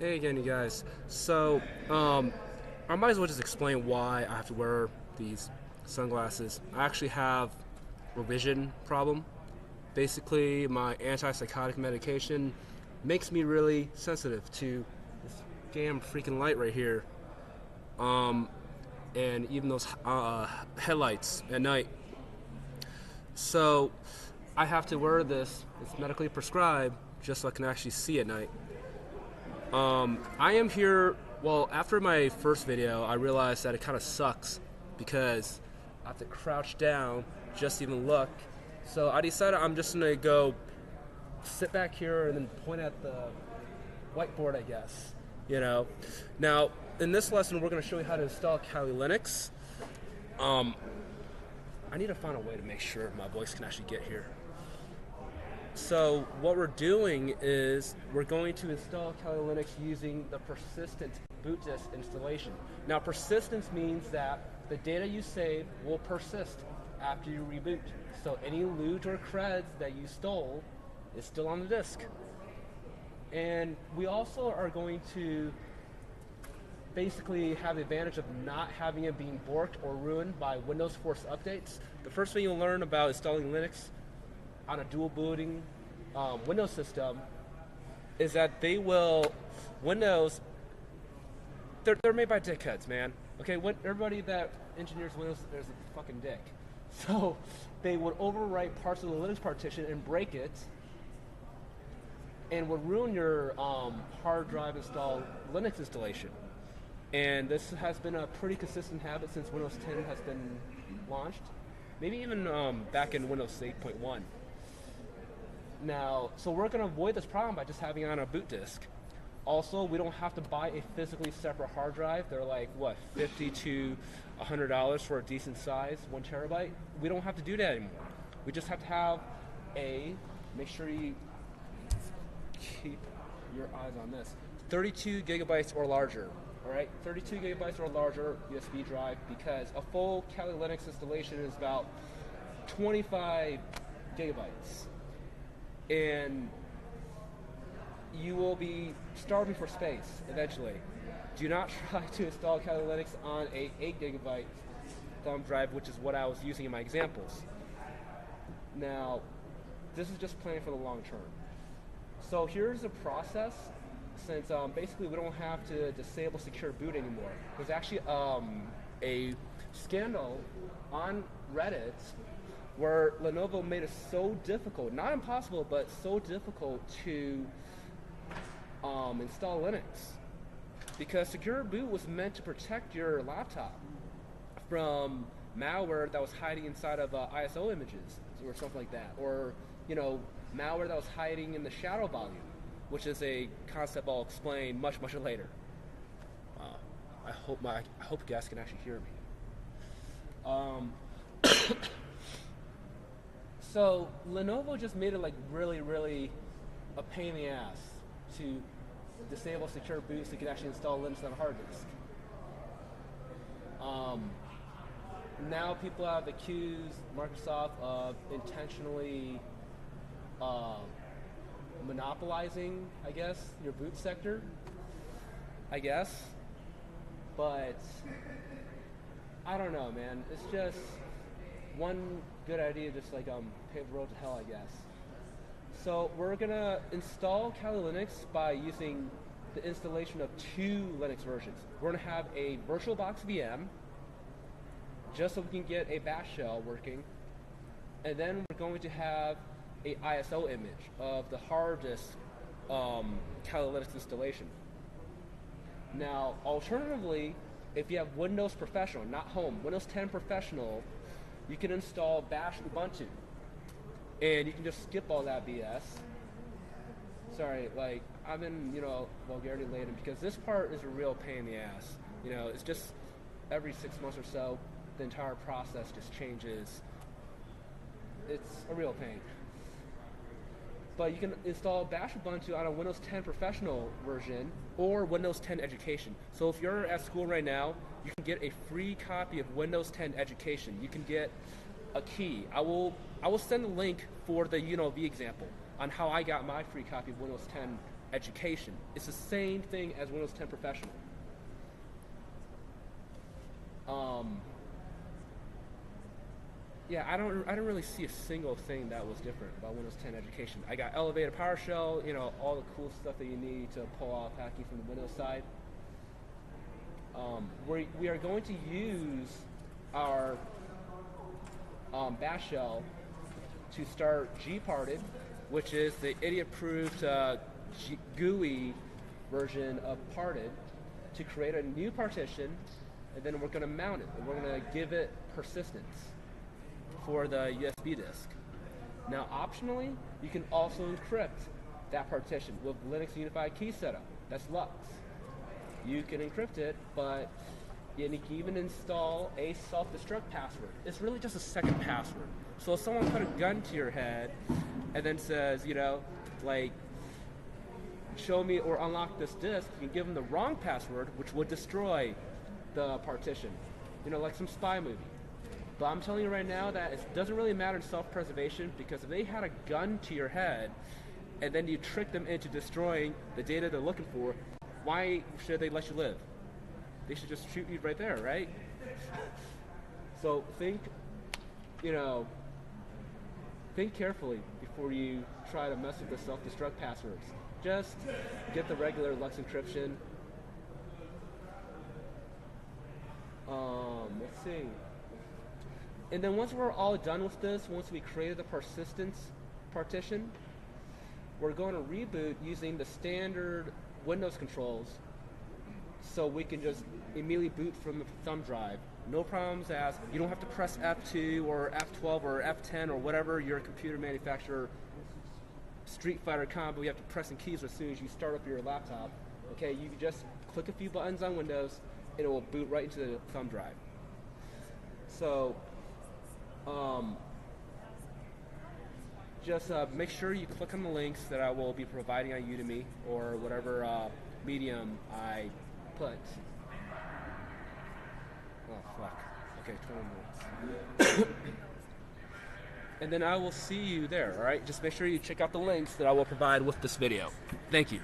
Hey again, you guys. I might as well just explain why I have to wear these sunglasses. I actually have a vision problem. Basically, my antipsychotic medication makes me really sensitive to this damn freaking light right here, and even those headlights at night. So, I have to wear this. It's medically prescribed just so I can actually see at night. I am here. Well, after my first video, I realized that it kind of sucks because I have to crouch down just to even look. So I decided I'm just gonna go sit back here and then point at the whiteboard, I guess. You know. Now, in this lesson, we're gonna show you how to install Kali Linux. Um, I need to find a way to make sure my voice can actually get here. So what we're doing is we're going to install Kali Linux using the persistent boot disk installation. Now persistence means that the data you save will persist after you reboot. So any loot or creds that you stole is still on the disk. And we also are going to basically have the advantage of not having it being borked or ruined by Windows Force updates. The first thing you'll learn about installing Linux on a dual booting Windows system is that Windows, they're made by dickheads, man. Okay, everybody that engineers Windows, there's a fucking dick. So they would overwrite parts of the Linux partition and break it, and would ruin your hard drive installed Linux installation. And this has been a pretty consistent habit since Windows 10 has been launched. Maybe even back in Windows 8.1. Now, so we're going to avoid this problem by just having it on a boot disk. Also, we don't have to buy a physically separate hard drive. They're like, what, $50 to $100 for a decent size, 1 terabyte? We don't have to do that anymore. We just have to have make sure you keep your eyes on this, 32 gigabytes or larger. All right, 32 gigabytes or larger USB drive, because a full Kali Linux installation is about 25 gigabytes. And you will be starving for space eventually. Do not try to install Kali Linux on a 8 gigabyte thumb drive, which is what I was using in my examples. Now, this is just planning for the long term. So here's the process. Since basically we don't have to disable secure boot anymore. There's actually a scandal on Reddit where Lenovo made it so difficult, not impossible, but so difficult to install Linux. Because secure boot was meant to protect your laptop from malware that was hiding inside of ISO images or something like that. Or, malware that was hiding in the shadow volume, which is a concept I'll explain much later. I hope you guys can actually hear me. So Lenovo just made it like really a pain in the ass to disable secure boot so you can actually install Linux on a hard disk. Now people have accused Microsoft of intentionally monopolizing, I guess, your boot sector, I guess. But I don't know, man. It's just one good idea, just like pave the road to hell, I guess. So we're gonna install Kali Linux by using the installation of 2 Linux versions. We're gonna have a VirtualBox VM, just so we can get a bash shell working, and then we're going to have a ISO image of the hard disk Kali Linux installation. Now, alternatively, if you have Windows Professional, not Home, Windows 10 Professional, you can install Bash Ubuntu, and you can just skip all that BS. Sorry, I'm in vulgarity laden because this part is a real pain in the ass. It's just every 6 months or so, the entire process just changes. It's a real pain. But you can install Bash Ubuntu on a Windows 10 Professional version or Windows 10 Education. So if you're at school right now, you can get a free copy of Windows 10 Education. You can get a key. I will send the link for the UNLV example on how I got my free copy of Windows 10 Education. It's the same thing as Windows 10 Professional. Yeah, I don't really see a single thing that was different about Windows 10 Education. I got elevated PowerShell, you know, all the cool stuff that you need to pull off hacking from the Windows side. We are going to use our bash shell to start gparted, which is the idiot-proof GUI version of parted, to create a new partition, and then we're going to mount it, and we're going to give it persistence for the USB disk. Now, optionally, you can also encrypt that partition with Linux Unified Key Setup. That's Lux. You can encrypt it, but you can even install a self-destruct password. It's really just a second password. So if someone put a gun to your head and then says, you know, like, show me or unlock this disk, you can give them the wrong password, which would destroy the partition. You know, like some spy movie. But I'm telling you right now that it doesn't really matter in self-preservation, because if they had a gun to your head and then you trick them into destroying the data they're looking for, why should they let you live? They should just shoot you right there, right? So think carefully before you try to mess with the self-destruct passwords. Just get the regular Lux encryption. Let's see. And then once we're all done with this, once we created the persistence partition, we're going to reboot using the standard Windows controls, so we can just immediately boot from the thumb drive. No problems asked. You don't have to press F2 or F12 or F10 or whatever your computer manufacturer Street Fighter combo you have to press in keys as soon as you start up your laptop. Okay, you just click a few buttons on Windows, and it will boot right into the thumb drive. So, just make sure you click on the links that I will be providing on Udemy or whatever medium I put. Oh, fuck. Okay, 20 minutes. And then I will see you there, alright? Just make sure you check out the links that I will provide with this video. Thank you.